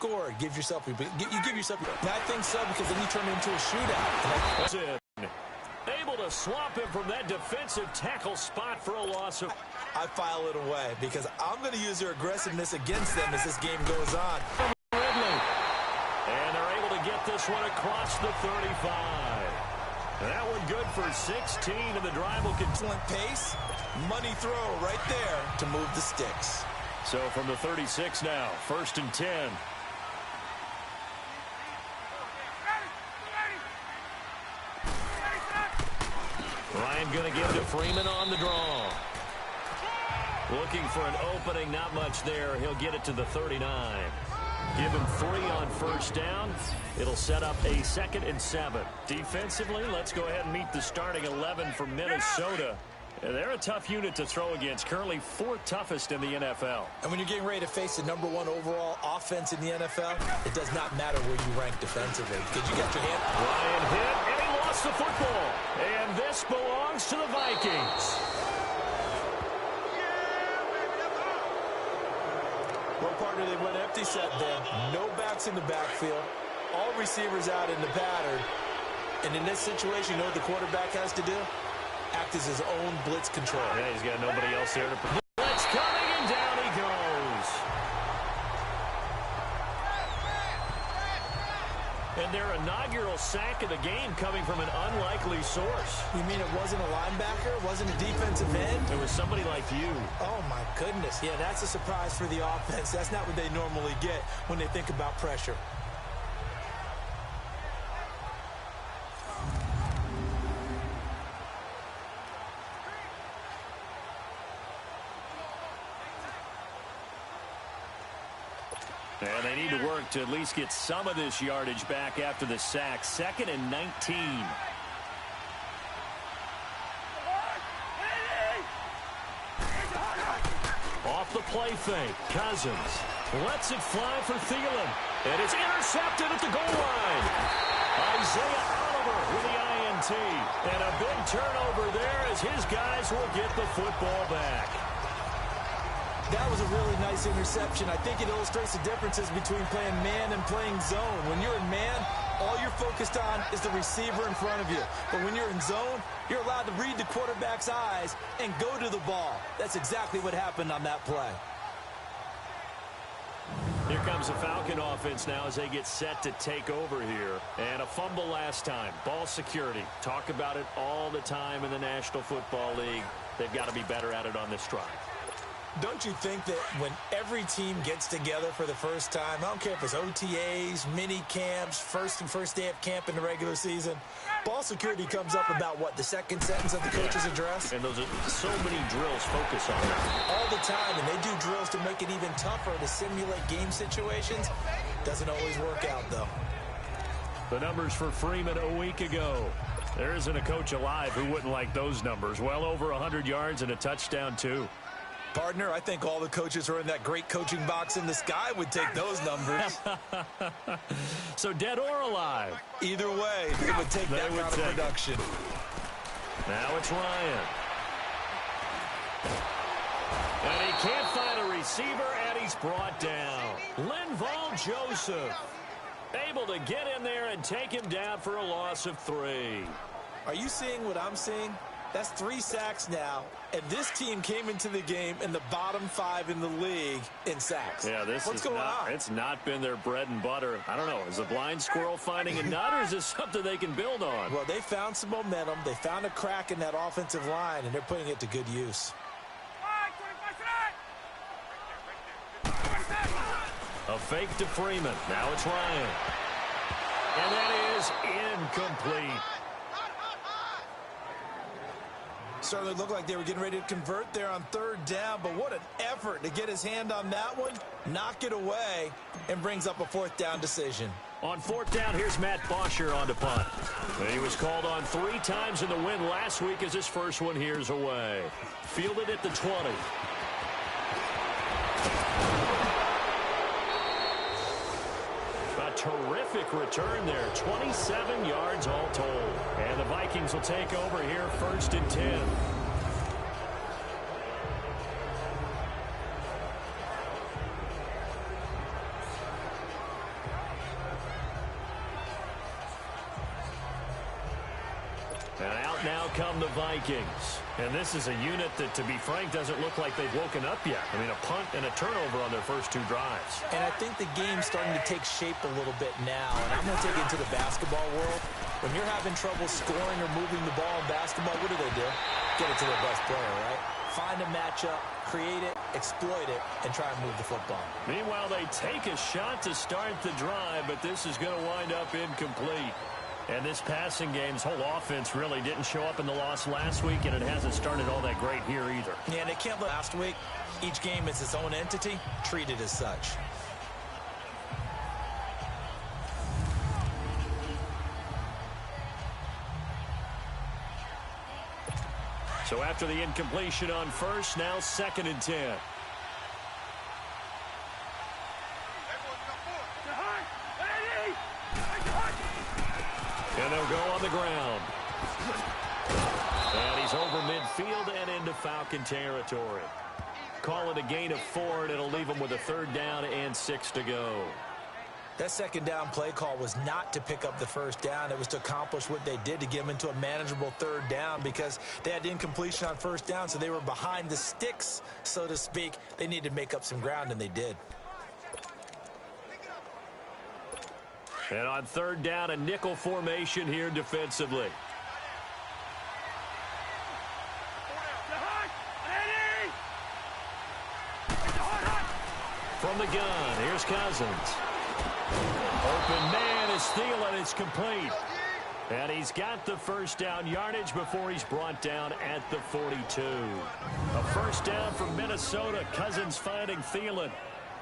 score, you give yourself. I think so, because then you turn it into a shootout. That's it. Able to swap him from that defensive tackle spot for a loss of... I file it away because I'm going to use their aggressiveness against them as this game goes on. Ridley. And they're able to get this one across the 35. And that one good for 16, and the drive will continue. Pace, money throw right there to move the sticks. So from the 36 now, 1st and 10. Ryan going to give to Freeman on the draw. Looking for an opening, not much there. He'll get it to the 39. Give him 3 on 1st down. It'll set up a 2nd and 7. Defensively, let's go ahead and meet the starting 11 for Minnesota. They're a tough unit to throw against, currently 4th toughest in the NFL. And when you're getting ready to face the #1 overall offense in the NFL, it does not matter where you rank defensively, because you got your hand. Ryan hit, and he lost the football. And this belongs to the Vikings. Well, partner, they went empty set there. No backs in the backfield. All receivers out in the pattern. And in this situation, you know what the quarterback has to do? Act as his own blitz control. Yeah, he's got nobody else there to... Blitz coming, and down he goes. And their inaugural sack of the game coming from an unlikely source. You mean it wasn't a linebacker? It wasn't a defensive end? It was somebody like you. Oh, my goodness. Yeah, that's a surprise for the offense. That's not what they normally get when they think about pressure. And they need to work to at least get some of this yardage back after the sack. 2nd and 19. Off the play fake. Cousins lets it fly for Thielen. And it's intercepted at the goal line. Isaiah Oliver with the INT. And a big turnover there as his guys will get the football back. That was a really nice interception. I think it illustrates the differences between playing man and playing zone. When you're in man, all you're focused on is the receiver in front of you. But when you're in zone, you're allowed to read the quarterback's eyes and go to the ball. That's exactly what happened on that play. Here comes the Falcon offense now as they get set to take over here. And a fumble last time. Ball security. Talk about it all the time in the National Football League. They've got to be better at it on this drive. Don't you think that when every team gets together for the first time, I don't care if it's OTAs, mini camps, first day of camp in the regular season, ball security comes up about, what, the second sentence of the coach's address? And those are so many drills focus on that. All the time, and they do drills to make it even tougher to simulate game situations. Doesn't always work out, though. The numbers for Freeman a week ago. There isn't a coach alive who wouldn't like those numbers. Well over 100 yards and a touchdown, too. Partner, I think all the coaches who are in that great coaching box in the sky would take those numbers. So dead or alive? Either way, they would take that kind of production. Now it's Ryan. And he can't find a receiver, and he's brought down. Linval Joseph able to get in there and take him down for a loss of 3. Are you seeing what I'm seeing? That's 3 sacks now, and this team came into the game in the bottom 5 in the league in sacks. Yeah, What's going on? It's not been their bread and butter. I don't know. Is the blind squirrel finding a nut, or is this something they can build on? Well, they found some momentum. They found a crack in that offensive line, and they're putting it to good use. A fake to Freeman. Now it's Ryan. And that is incomplete. Certainly looked like they were getting ready to convert there on 3rd down, but what an effort to get his hand on that one, knock it away, and brings up a 4th down decision. On 4th down, here's Matt Bosher on to punt. He was called on 3 times in the win last week as his first one here's away. Fielded at the 20. A terrific return there. 27 yards all told. And the Vikings will take over here 1st and 10. And out now come the Vikings. And this is a unit that, to be frank, doesn't look like they've woken up yet. I mean, a punt and a turnover on their first 2 drives. And I think the game's starting to take shape a little bit now. And I'm going to take it into the basketball world. When you're having trouble scoring or moving the ball in basketball, what do? Get it to their best player, right? Find a matchup, create it, exploit it, and try and move the football. Meanwhile, they take a shot to start the drive, but this is going to wind up incomplete. And this passing game's whole offense really didn't show up in the loss last week, and it hasn't started all that great here either. Yeah, and they can't let last week. Each game is its own entity, treated as such. So after the incompletion on first, now 2nd and 10. And they'll go on the ground. And he's over midfield and into Falcon territory. Call it a gain of 4, and it'll leave him with a 3rd down and 6 to go. That 2nd down play call was not to pick up the 1st down. It was to accomplish what they did, to get them into a manageable 3rd down, because they had incompletion on 1st down, so they were behind the sticks, so to speak. They needed to make up some ground, and they did. And on 3rd down, a nickel formation here defensively. From the gun, here's Cousins. Open man is Thielen. It's complete. And he's got the 1st down yardage before he's brought down at the 42. A 1st down from Minnesota. Cousins finding Thielen.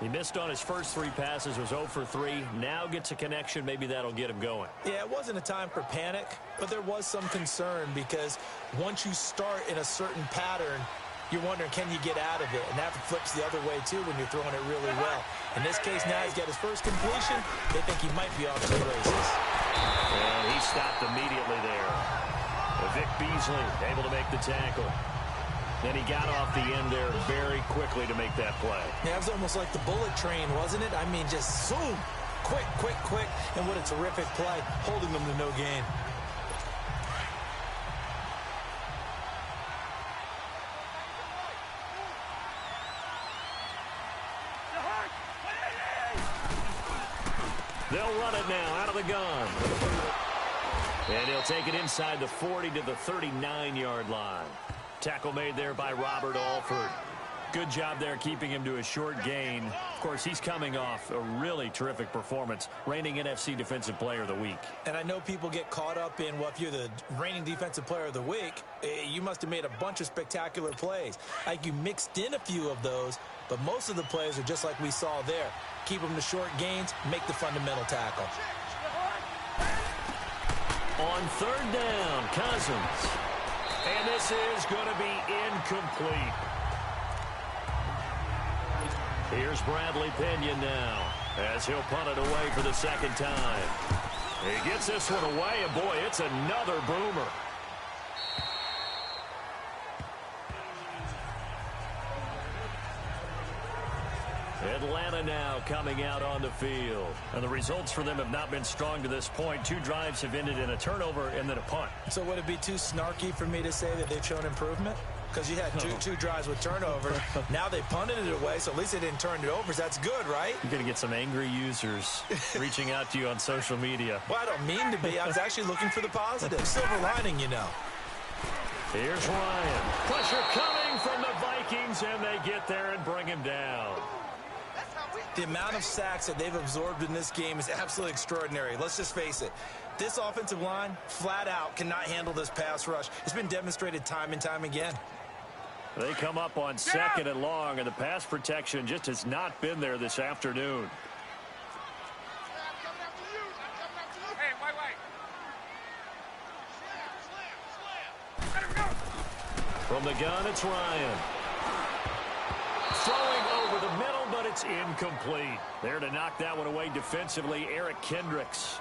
He missed on his first 3 passes, was 0 for 3. Now gets a connection. Maybe that'll get him going. Yeah, it wasn't a time for panic, but there was some concern, because once you start in a certain pattern, you're wondering, can you get out of it? And that flips the other way, too, when you're throwing it really well. In this case, now he's got his first completion. They think he might be off to the races. And he stopped immediately there. Vic Beasley able to make the tackle. Then he got off the end there very quickly to make that play. Yeah, it was almost like the bullet train, wasn't it? I mean, just zoom, quick, quick, quick. And what a terrific play, holding them to no gain. They'll run it now out of the gun. And he'll take it inside the 40 to the 39-yard line. Tackle made there by Robert Alford. Good job there keeping him to a short gain. Of course, he's coming off a really terrific performance, reigning NFC Defensive Player of the Week. And I know people get caught up in, well, if you're the reigning Defensive Player of the Week, you must have made a bunch of spectacular plays. Like, you mixed in a few of those, but most of the plays are just like we saw there. Keep them to short gains, make the fundamental tackle. On 3rd down, Cousins. And this is going to be incomplete. Here's Bradley Pinion now, as he'll punt it away for the 2nd time. He gets this one away, and boy, it's another boomer. Atlanta now coming out on the field. And the results for them have not been strong to this point. 2 drives have ended in a turnover and then a punt. So would it be too snarky for me to say that they've shown improvement? Because you had two drives with turnovers. Now they punted it away, so at least they didn't turn it over. So that's good, right? You're going to get some angry users reaching out to you on social media. Well, I don't mean to be. I was actually looking for the positive. Silver lining, you know. Here's Ryan. Pressure coming from the Vikings, and they get there and bring him down. The amount of sacks that they've absorbed in this game is absolutely extraordinary. Let's just face it. This offensive line, flat out, cannot handle this pass rush. It's been demonstrated time and time again. They come up on 2nd and long, and the pass protection just has not been there this afternoon. From the gun, it's Ryan. Throwing over the middle, but it's incomplete. There to knock that one away defensively, Eric Kendricks.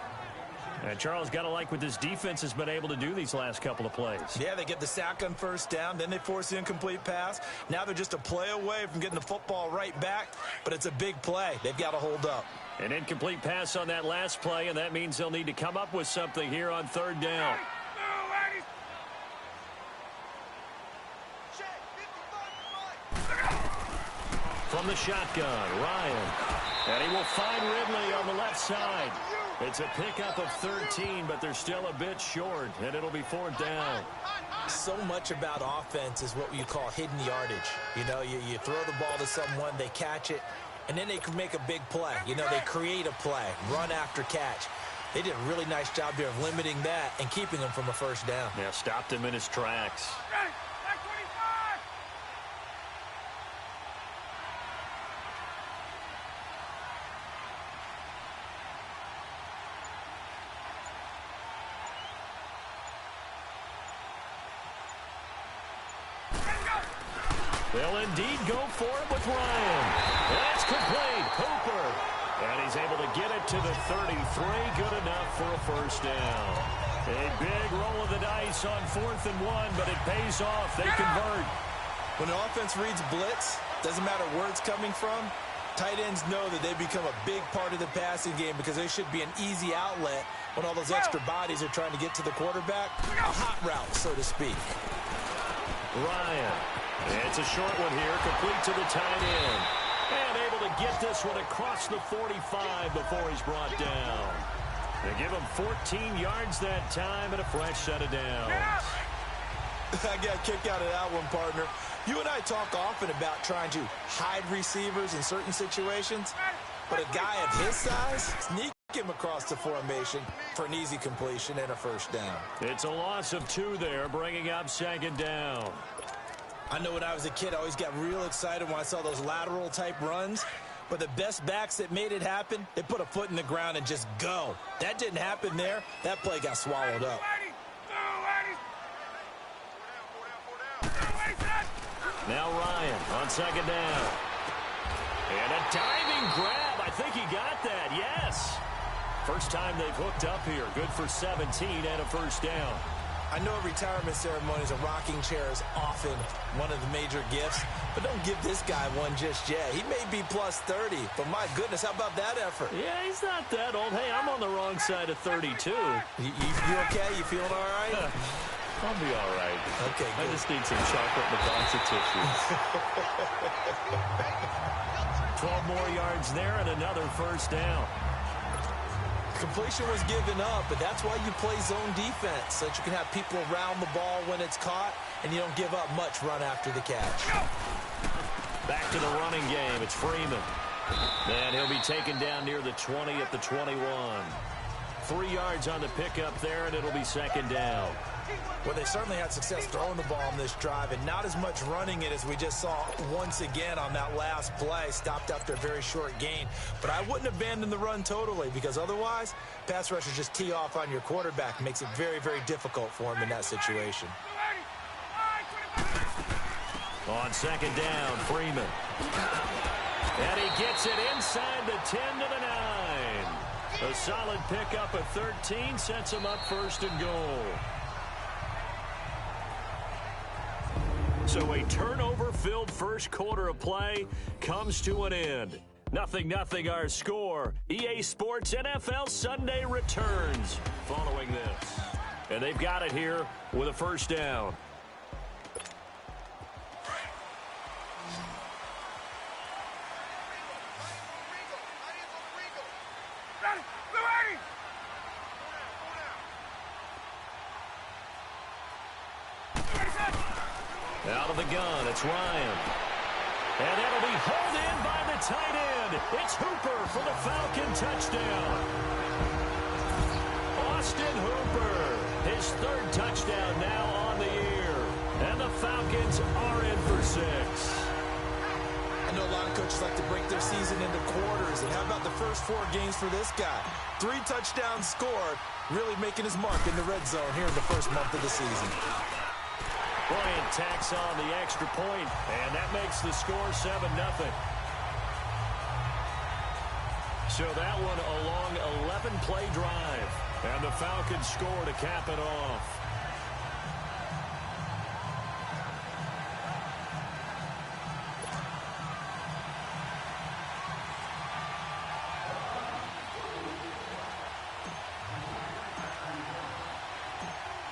And Charles, got to like what this defense has been able to do these last couple of plays. Yeah, they get the sack on 1st down, then they force the incomplete pass. Now they're just a play away from getting the football right back, but it's a big play. They've got to hold up. An incomplete pass on that last play, and that means they'll need to come up with something here on 3rd down. from the shotgun, Ryan. And he will find Ridley on the left side. It's a pickup of 13, but they're still a bit short, and it'll be 4th down. So much about offense is what you call hidden yardage. You know, you throw the ball to someone, they catch it, and then they can make a big play. You know, they create a play, run after catch. They did a really nice job there of limiting that and keeping him from a 1st down. Yeah, stopped him in his tracks. They'll indeed go for it with Ryan. That's complete. Cooper. And he's able to get it to the 33. Good enough for a 1st down. A big roll of the dice on 4th and 1, but it pays off. They convert. When an offense reads blitz, doesn't matter where it's coming from, tight ends know that they become a big part of the passing game because they should be an easy outlet when all those extra bodies are trying to get to the quarterback. A hot route, so to speak. Ryan. It's a short one here, complete to the tight end. And able to get this one across the 45 before he's brought down. They give him 14 yards that time and a fresh set of downs. I got a kick out of that one, partner. You and I talk often about trying to hide receivers in certain situations, but a guy of his size, sneak him across the formation for an easy completion and a 1st down. It's a loss of 2 there, bringing up 2nd down. I know when I was a kid, I always got real excited when I saw those lateral-type runs. But the best backs that made it happen, they put a foot in the ground and just go. That didn't happen there. That play got swallowed up. Now Ryan on 2nd down. And a diving grab. I think he got that, yes. First time they've hooked up here. Good for 17 and a 1st down. I know at retirement ceremonies, a rocking chair is often one of the major gifts, but don't give this guy one just yet. He may be plus 30, but my goodness, how about that effort? Yeah, he's not that old. Hey, I'm on the wrong side of 32. You okay? You feeling all right? I'll be all right. Okay, good. I just need some chocolate and a box of tissues. 12 more yards there and another 1st down. Completion was given up, but that's why you play zone defense, so that you can have people around the ball when it's caught, and you don't give up much run after the catch. Back to the running game. It's Freeman. And he'll be taken down near the 20 at the 21. 3 yards on the pickup there, and it'll be 2nd down. Well, they certainly had success throwing the ball on this drive, and not as much running it as we just saw once again on that last play. Stopped after a very short gain. But I wouldn't abandon the run totally, because otherwise, pass rushers just tee off on your quarterback. Makes it very, very difficult for him in that situation. On 2nd down, Freeman. And he gets it inside the 10 to the 9. A solid pickup of 13 sets him up 1st and goal. So a turnover-filled first quarter of play comes to an end. 0-0 our score. EA Sports NFL Sunday returns following this. And they've got it here with a 1st down. Out of the gun, it's Ryan. And that'll be hauled in by the tight end. It's Hooper for the Falcon touchdown. Austin Hooper, his 3rd touchdown now on the year. And the Falcons are in for 6. I know a lot of coaches like to break their season into quarters. And how about the first 4 games for this guy? 3 touchdowns scored, really making his mark in the red zone here in the first month of the season. Bryant tacks on the extra point, and that makes the score 7-0. So that one a long 11-play drive, and the Falcons score to cap it off.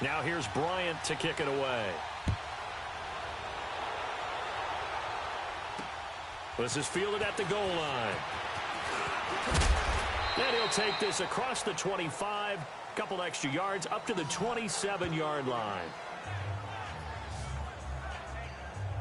Now here's Bryant to kick it away. This is fielded at the goal line. And he'll take this across the 25, couple extra yards, up to the 27-yard line.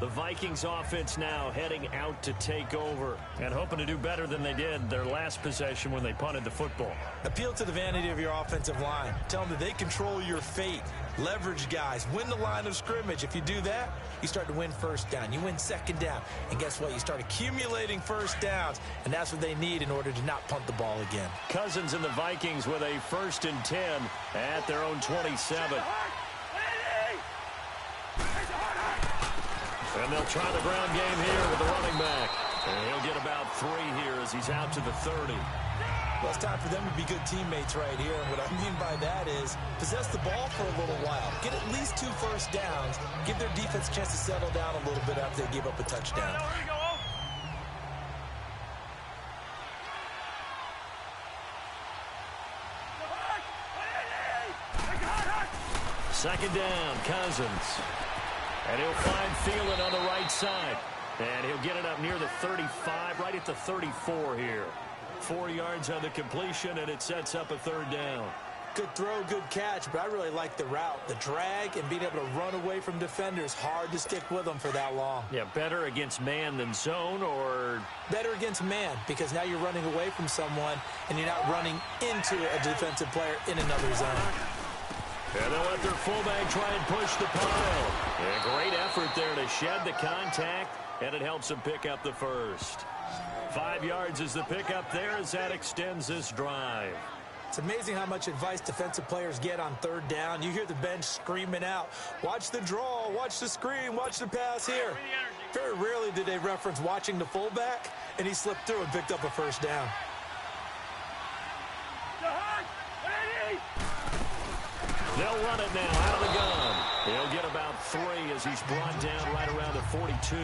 The Vikings offense now heading out to take over and hoping to do better than they did their last possession when they punted the football. Appeal to the vanity of your offensive line. Tell them that they control your fate. Leverage guys. Win the line of scrimmage. If you do that, you start to win first down. You win second down. And guess what? You start accumulating first downs. And that's what they need in order to not punt the ball again. Cousins and the Vikings with a 1st and 10 at their own 27. And they'll try the ground game here with the running back. And he'll get about 3 here as he's out to the 30. Well, it's time for them to be good teammates right here. And what I mean by that is possess the ball for a little while. Get at least 2 first downs. Give their defense a chance to settle down a little bit after they give up a touchdown. Second down, Cousins. And he'll find Thielen on the right side. And he'll get it up near the 35, right at the 34 here. 4 yards on the completion, and it sets up a 3rd down. Good throw, good catch, but I really like the route. The drag and being able to run away from defenders. Hard to stick with them for that long. Yeah, better against man than zone, or? Better against man, because now you're running away from someone, and you're not running into a defensive player in another zone. And they'll let their fullback try and push the pile. And a great effort there to shed the contact, and it helps him pick up the 1st. 5 yards is the pickup there as that extends this drive. It's amazing how much advice defensive players get on 3rd down. You hear the bench screaming out, watch the draw, watch the screen, watch the pass here. Very rarely did they reference watching the fullback, and he slipped through and picked up a 1st down. They'll run it now out of the gun. He'll get about 3 as he's brought down right around the 42.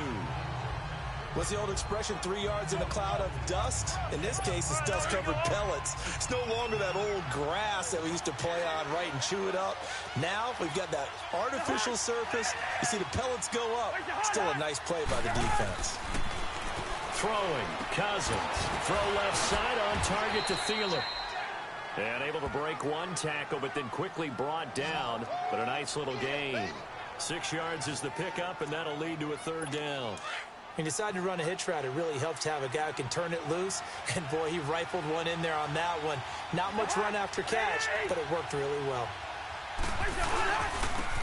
What's the old expression, 3 yards in a cloud of dust? In this case, it's dust-covered pellets. It's no longer that old grass that we used to play on, right, and chew it up. Now we've got that artificial surface. You see the pellets go up. Still a nice play by the defense. Throwing, Cousins. Throw left side on target to Thielen. And able to break 1 tackle, but then quickly brought down. But a nice little gain. 6 yards is the pickup, and that'll lead to a 3rd down. He decided to run a hitch route. It really helps to have a guy who can turn it loose. And, boy, he rifled one in there on that one. Not much run after catch, but it worked really well.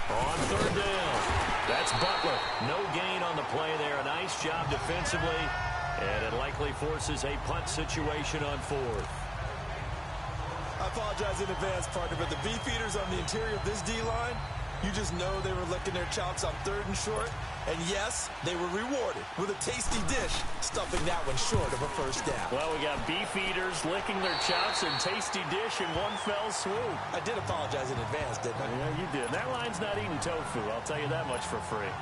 On 3rd down, that's Butler. No gain on the play there. A nice job defensively. And it likely forces a punt situation on 4th. I apologize in advance, partner, but the beefeaters on the interior of this D-line, you just know they were licking their chops on 3rd and short. And, yes, they were rewarded with a tasty dish, stuffing that one short of a 1st down. Well, we got beefeaters licking their chops and tasty dish in one fell swoop. I did apologize in advance, didn't I? Yeah, you did. That line's not eating tofu, I'll tell you that much for free.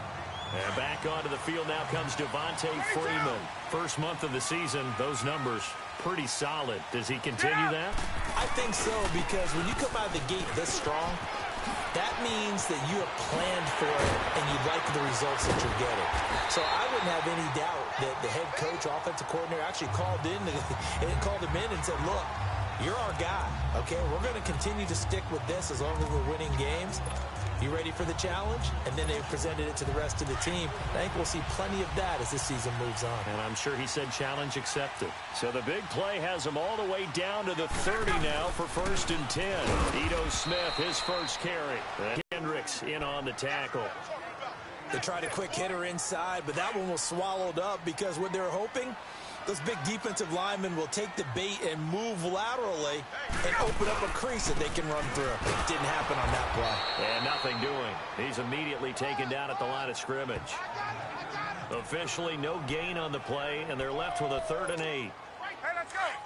And back onto the field now comes Devontae Freeman. First month of the season, those numbers pretty solid. Does he continue that? I think so, because when you come out of the gate this strong, that means that you have planned for it and you like the results that you're getting. So I wouldn't have any doubt that the head coach, offensive coordinator actually called him in and said, look, you're our guy, okay? We're going to continue to stick with this as long as we're winning games. You ready for the challenge? And then they presented it to the rest of the team. I think we'll see plenty of that as this season moves on. And I'm sure he said challenge accepted. So the big play has him all the way down to the 30 now for 1st and 10. Ito Smith, his first carry. Hendricks in on the tackle. They tried a quick hitter inside, but that one was swallowed up because what they're hoping, those big defensive linemen will take the bait and move laterally and open up a crease that they can run through. It didn't happen on that play. And nothing doing. He's immediately taken down at the line of scrimmage. Officially no gain on the play, and they're left with a 3rd and 8.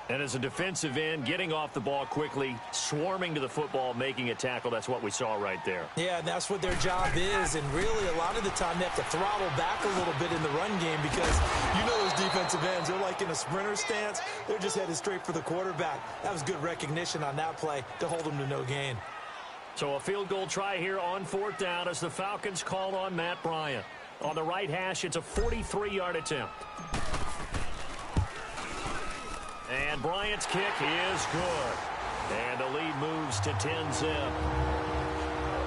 And as a defensive end, getting off the ball quickly, swarming to the football, making a tackle, that's what we saw right there. Yeah, and that's what their job is. And really, a lot of the time, they have to throttle back a little bit in the run game because you know those defensive ends, they're like in a sprinter stance. They're just headed straight for the quarterback. That was good recognition on that play to hold them to no gain. So a field goal try here on 4th down as the Falcons call on Matt Bryant. On the right hash, it's a 43-yard attempt. And Bryant's kick is good. And the lead moves to 10-zip.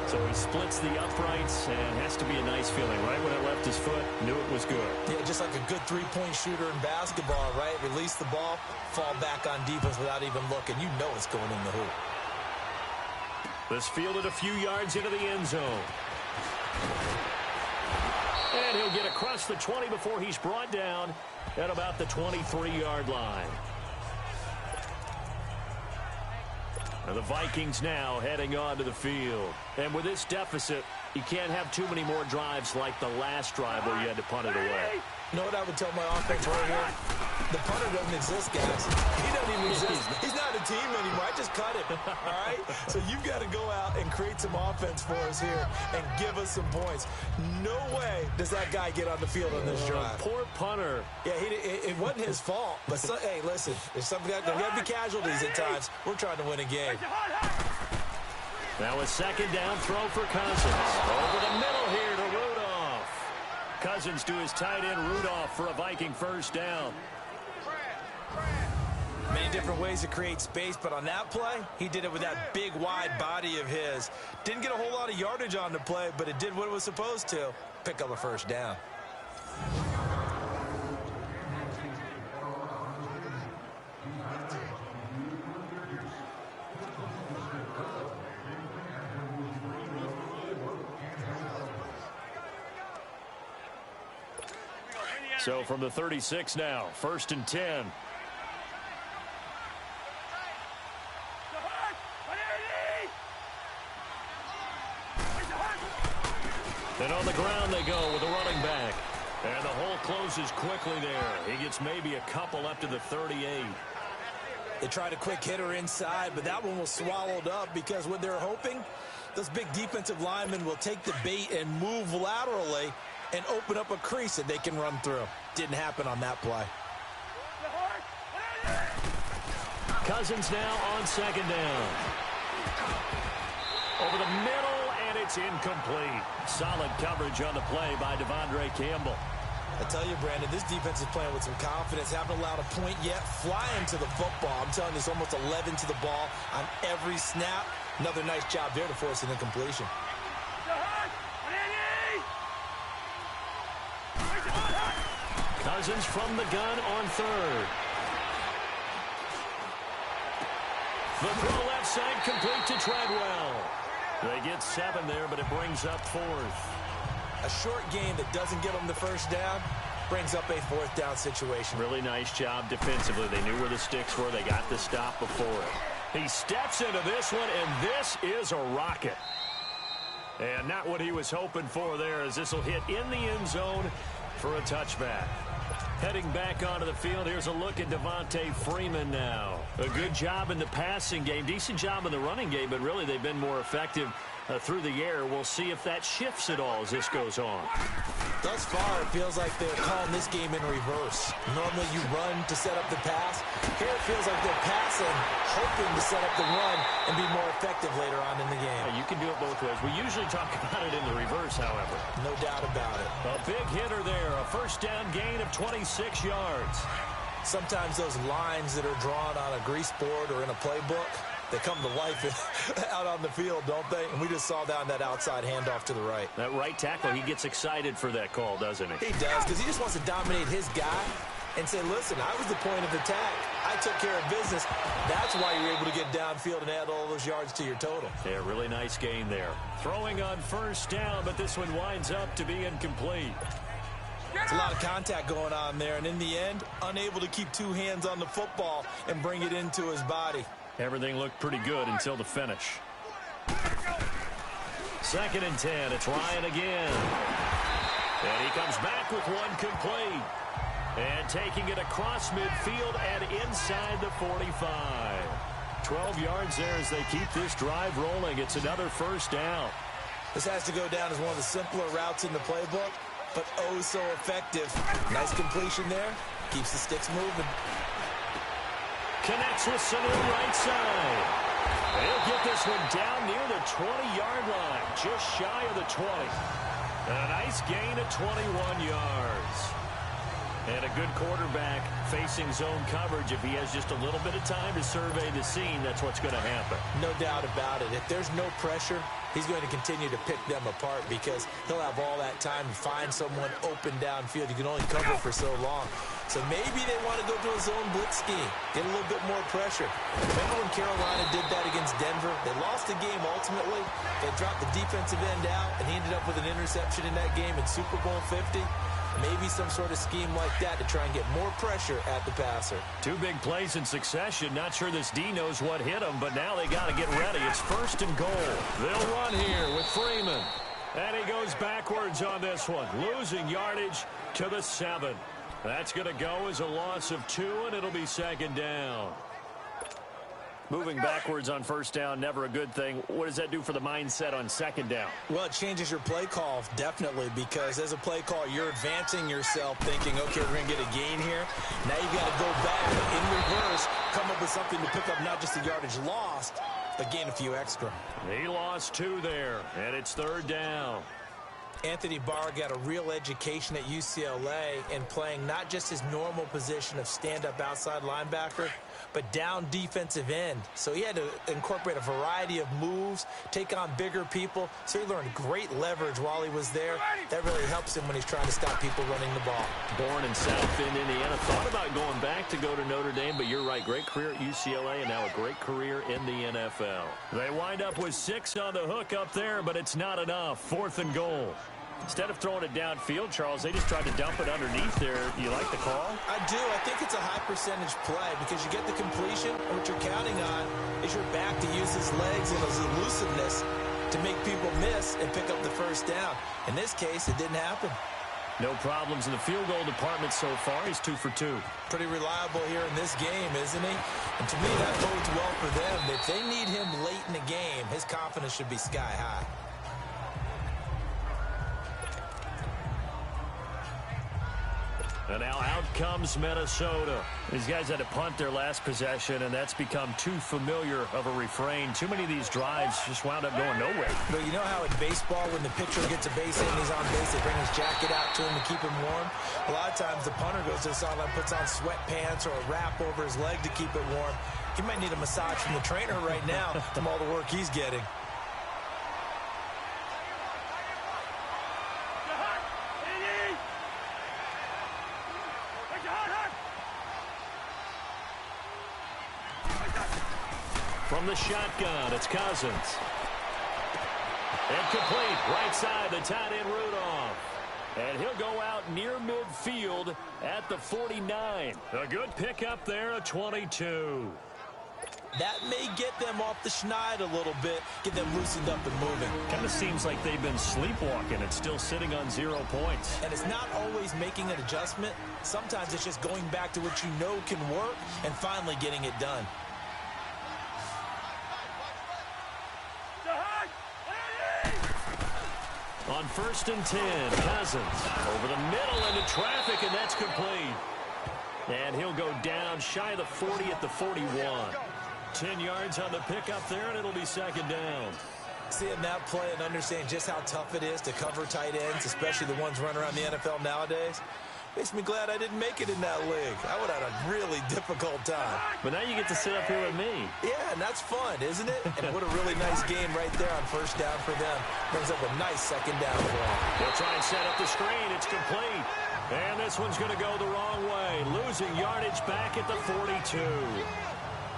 So he splits the uprights, and has to be a nice feeling. Right when it left his foot, knew it was good. Yeah, just like a good three-point shooter in basketball, right? Release the ball, fall back on defense without even looking. You know it's going in the hoop. This fielded a few yards into the end zone. And he'll get across the 20 before he's brought down at about the 23-yard line. And the Vikings now heading onto the field. And with this deficit, you can't have too many more drives like the last drive where you had to punt it away. You know what I would tell my offense right here? The punter doesn't exist, guys. He doesn't even exist. He's not a team anymore. I just cut him, all right? So you've got to go out and create some offense for us here and give us some points. No way does that guy get on the field on this drive. Poor punter. Yeah, it wasn't his fault. But, hey, listen, there's got to be casualties at times. We're trying to win a game. Now a second down throw for Cousins. Over the middle here to Rudolph. Cousins to his tight end Rudolph for a Viking first down. Many different ways to create space, but on that play, he did it with that big, wide body of his. Didn't get a whole lot of yardage on the play, but it did what it was supposed to. Pick up a first down. So from the 36 now, 1st and 10. And on the ground they go with a running back. And the hole closes quickly there. He gets maybe a couple up to the 38. They tried a quick hitter inside, but that one was swallowed up because what they're hoping, those big defensive linemen will take the bait and move laterally and open up a crease that they can run through. Didn't happen on that play. Cousins now on second down. Over the middle, and it's incomplete. Solid coverage on the play by Devondre Campbell. I tell you, Brandon, this defense is playing with some confidence. Haven't allowed a point yet. Flying to the football. I'm telling you, it's almost 11 to the ball on every snap. Another nice job there to force an incompletion. Cousins from the gun on third. The throw left side complete to Treadwell. They get 7 there, but it brings up 4th. A short game that doesn't get them the first down brings up a 4th down situation. Really nice job defensively. They knew where the sticks were. They got the stop before it. He steps into this one, and this is a rocket. And not what he was hoping for there, as this will hit in the end zone for a touchback. Heading back onto the field, here's a look at Devontae Freeman now. A good job in the passing game, decent job in the running game, but really they've been more effective through the air. We'll see if that shifts at all as this goes on. Thus far, it feels like they're calling this game in reverse. Normally you run to set up the pass. Here it feels like they're passing, hoping to set up the run and be more effective later on in the game. You can do it both ways. We usually talk about it in the reverse, however. No doubt about it. A big hitter there, a first down gain of 26 yards. Sometimes those lines that are drawn on a grease board or in a playbook, they come to life out on the field, don't they? And we just saw that on that outside handoff to the right. That right tackle, he gets excited for that call, doesn't he? He does, because he just wants to dominate his guy and say, listen, I was the point of attack. I took care of business. That's why you're able to get downfield and add all those yards to your total. Yeah, really nice gain there. Throwing on first down, but this one winds up to be incomplete. It's a lot of contact going on there, and in the end, unable to keep 2 hands on the football and bring it into his body. Everything looked pretty good until the finish. 2nd and 10. It's Ryan again. And he comes back with one complete. And taking it across midfield and inside the 45. 12 yards there as they keep this drive rolling. It's another first down. This has to go down as one of the simpler routes in the playbook, but oh so effective. Nice completion there. Keeps the sticks moving. Connects with Sanu right side. He'll get this one down near the 20-yard line, just shy of the 20. And a nice gain of 21 yards. And a good quarterback facing zone coverage, if he has just a little bit of time to survey the scene, that's what's going to happen. No doubt about it. If there's no pressure, he's going to continue to pick them apart because he'll have all that time to find someone open downfield. You can only cover for so long. So maybe they want to go to a zone blitz scheme, get a little bit more pressure. Remember when Carolina did that against Denver? They lost the game ultimately. They dropped the defensive end out, and he ended up with an interception in that game in Super Bowl 50. Maybe some sort of scheme like that to try and get more pressure at the passer. Two big plays in succession. Not sure this D knows what hit him, but now they got to get ready. It's 1st and goal. They'll run here with Freeman. And he goes backwards on this one, losing yardage to the 7. That's going to go as a loss of 2, and it'll be 2nd down. Moving backwards on 1st down, never a good thing. What does that do for the mindset on 2nd down? Well, it changes your play call, definitely, because as a play call, you're advancing yourself thinking, okay, we're going to get a gain here. Now you got to go back in reverse, come up with something to pick up not just the yardage lost, but gain a few extra. He lost 2 there, and it's 3rd down. Anthony Barr got a real education at UCLA in playing not just his normal position of stand-up outside linebacker, but down defensive end. So he had to incorporate a variety of moves, take on bigger people. So he learned great leverage while he was there. That really helps him when he's trying to stop people running the ball. Born in South Bend, Indiana. Thought about going back to go to Notre Dame, but you're right. Great career at UCLA and now a great career in the NFL. They wind up with 6 on the hook up there, but it's not enough. 4th and goal. Instead of throwing it downfield, Charles, they just tried to dump it underneath there. You like the call? I do. I think it's a high percentage play because you get the completion, and what you're counting on is your back to use his legs and his elusiveness to make people miss and pick up the 1st down. In this case, it didn't happen. No problems in the field goal department so far. He's 2 for 2. Pretty reliable here in this game, isn't he? And to me, that bodes well for them. If they need him late in the game, his confidence should be sky high. And now out comes Minnesota. These guys had to punt their last possession, and that's become too familiar of a refrain. Too many of these drives just wound up going nowhere. But you know how in baseball, when the pitcher gets a base hit and he's on base, they bring his jacket out to him to keep him warm? A lot of times the punter goes to the sideline, puts on sweatpants or a wrap over his leg to keep it warm. He might need a massage from the trainer right now from all the work he's getting. From the shotgun, it's Cousins. Incomplete, right side, the tight end Rudolph. And he'll go out near midfield at the 49. A good pickup there, a 22. That may get them off the schneid a little bit, get them loosened up and moving. Kind of seems like they've been sleepwalking and still sitting on 0 points. And it's not always making an adjustment. Sometimes it's just going back to what you know can work and finally getting it done. On 1st and 10, Cousins over the middle into traffic, and that's complete. And he'll go down shy of the 40 at the 41. 10 yards on the pickup there, and it'll be 2nd down. Seeing that play and understanding just how tough it is to cover tight ends, especially the ones running around the NFL nowadays, makes me glad I didn't make it in that league. I would have had a really difficult time. But now you get to sit up here with me. Yeah, and that's fun, isn't it? And what a really nice game right there on 1st down for them. Brings up a nice 2nd down for them. They'll try and set up the screen. It's complete. And this one's going to go the wrong way. Losing yardage back at the 42.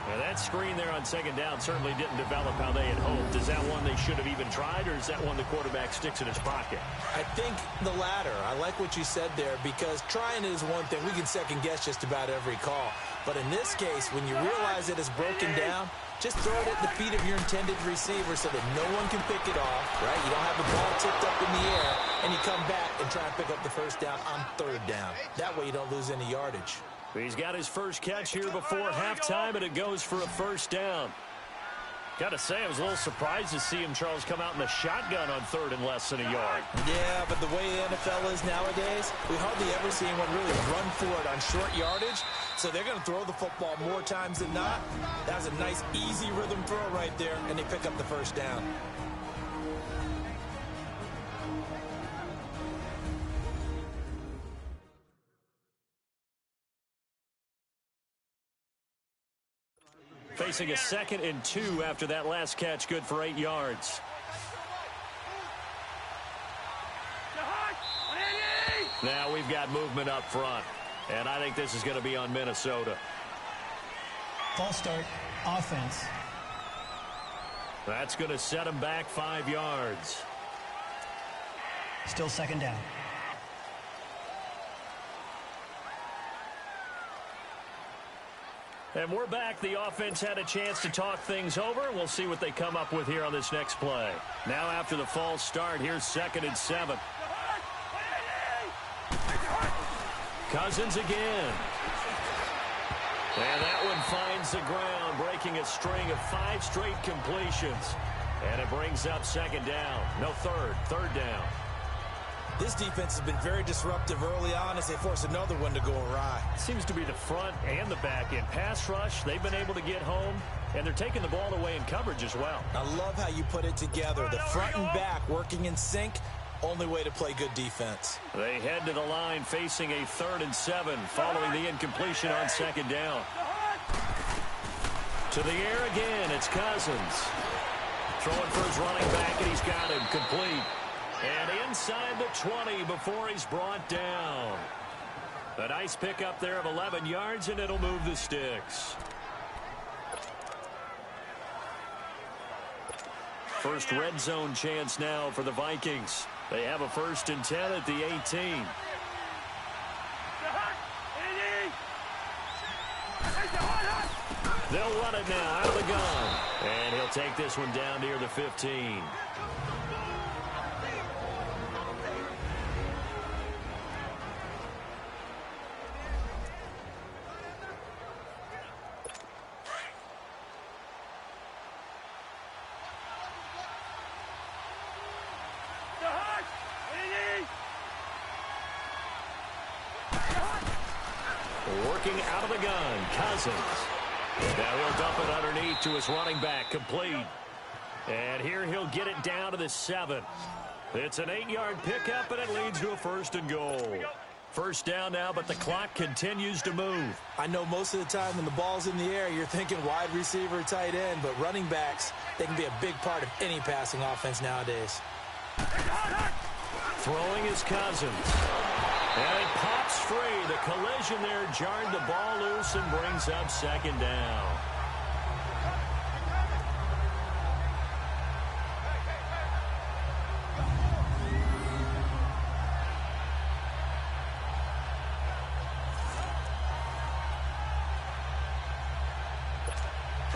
Now that screen there on 2nd down certainly didn't develop how they had hoped. Is that one they should have even tried, or is that one the quarterback sticks in his pocket? I think the latter. I like what you said there, because trying is one thing. We can second-guess just about every call. But in this case, when you realize that it's broken down, just throw it at the feet of your intended receiver so that no one can pick it off, right? You don't have the ball tipped up in the air, and you come back and try and pick up the 1st down on 3rd down. That way you don't lose any yardage. He's got his first catch here before halftime, and it goes for a 1st down. Got to say, I was a little surprised to see him, Charles, come out in the shotgun on 3rd and less than a yard. Yeah, but the way the NFL is nowadays, we hardly ever see anyone really run for it on short yardage. So they're going to throw the football more times than not. That was a nice, easy rhythm throw right there, and they pick up the 1st down. facing a 2nd and 2 after that last catch, good for 8 yards. Now we've got movement up front, and I think this is going to be on Minnesota. False start, offense. That's going to set him back 5 yards. Still 2nd down. And we're back. The offense had a chance to talk things over. We'll see what they come up with here on this next play. Now after the false start, here's 2nd and 7. Cousins again. And that one finds the ground, breaking a string of 5 straight completions. And it brings up 2nd down. No, third down. This defense has been very disruptive early on as they force another one to go awry. Seems to be the front and the back end. Pass rush, they've been able to get home, and they're taking the ball away in coverage as well. I love how you put it together. The front and back working in sync. Only way to play good defense. They head to the line facing a 3rd and 7 following the incompletion on 2nd down. To the air again, it's Cousins. Throwing for his running back, and he's got him complete. And inside the 20 before he's brought down. A nice pickup there of 11 yards, and it'll move the sticks. First red zone chance now for the Vikings. They have a 1st and 10 at the 18. They'll run it now out of the gun. And he'll take this one down near the 15. Working out of the gun, Cousins. Now he'll dump it underneath to his running back, complete. And here he'll get it down to the 7. It's an 8-yard pickup, and it leads to a 1st and goal. 1st down now, but the clock continues to move. I know most of the time when the ball's in the air, you're thinking wide receiver, tight end, but running backs, they can be a big part of any passing offense nowadays. Throwing is Cousins. And it pops free. The collision there jarred the ball loose and brings up 2nd down.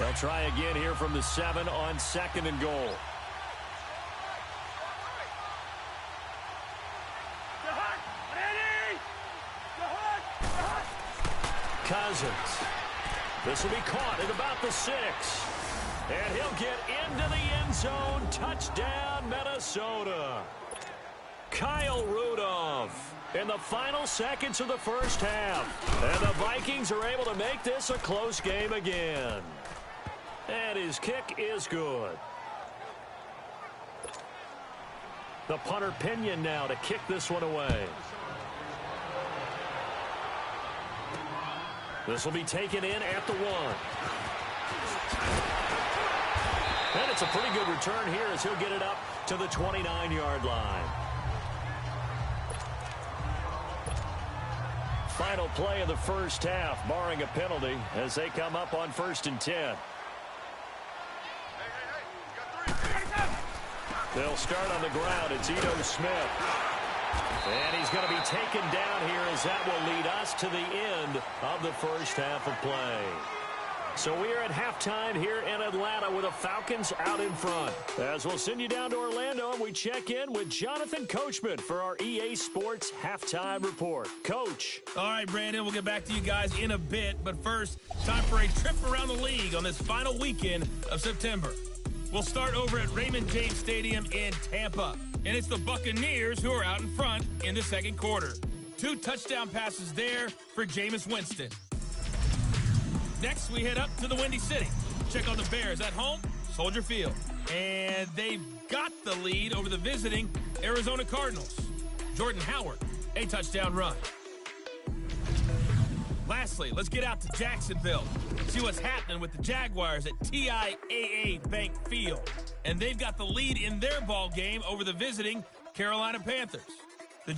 They'll try again here from the 7 on 2nd and goal. Cousins. This will be caught at about the 6. And he'll get into the end zone. Touchdown, Minnesota. Kyle Rudolph in the final seconds of the 1st half. And the Vikings are able to make this a close game again. And his kick is good. The punter Pinion now to kick this one away. This will be taken in at the 1. And it's a pretty good return here as he'll get it up to the 29-yard line. Final play of the 1st half, barring a penalty, as they come up on 1st and 10. They'll start on the ground. It's Ito Smith. And he's going to be taken down here as that will lead us to the end of the 1st half of play. So we are at halftime here in Atlanta with the Falcons out in front. As we'll send you down to Orlando and we check in with Jonathan Coachman for our EA Sports Halftime Report. Coach. All right, Brandon, we'll get back to you guys in a bit. But first, time for a trip around the league on this final weekend of September. We'll start over at Raymond James Stadium in Tampa. And it's the Buccaneers who are out in front in the 2nd quarter. 2 touchdown passes there for Jameis Winston. Next, we head up to the Windy City. Check out the Bears at home, Soldier Field. And they've got the lead over the visiting Arizona Cardinals. Jordan Howard, a touchdown run. Lastly, let's get out to Jacksonville. See what's happening with the Jaguars at a.k.a. Bank Field. And they've got the lead in their ball game over the visiting Carolina Panthers. The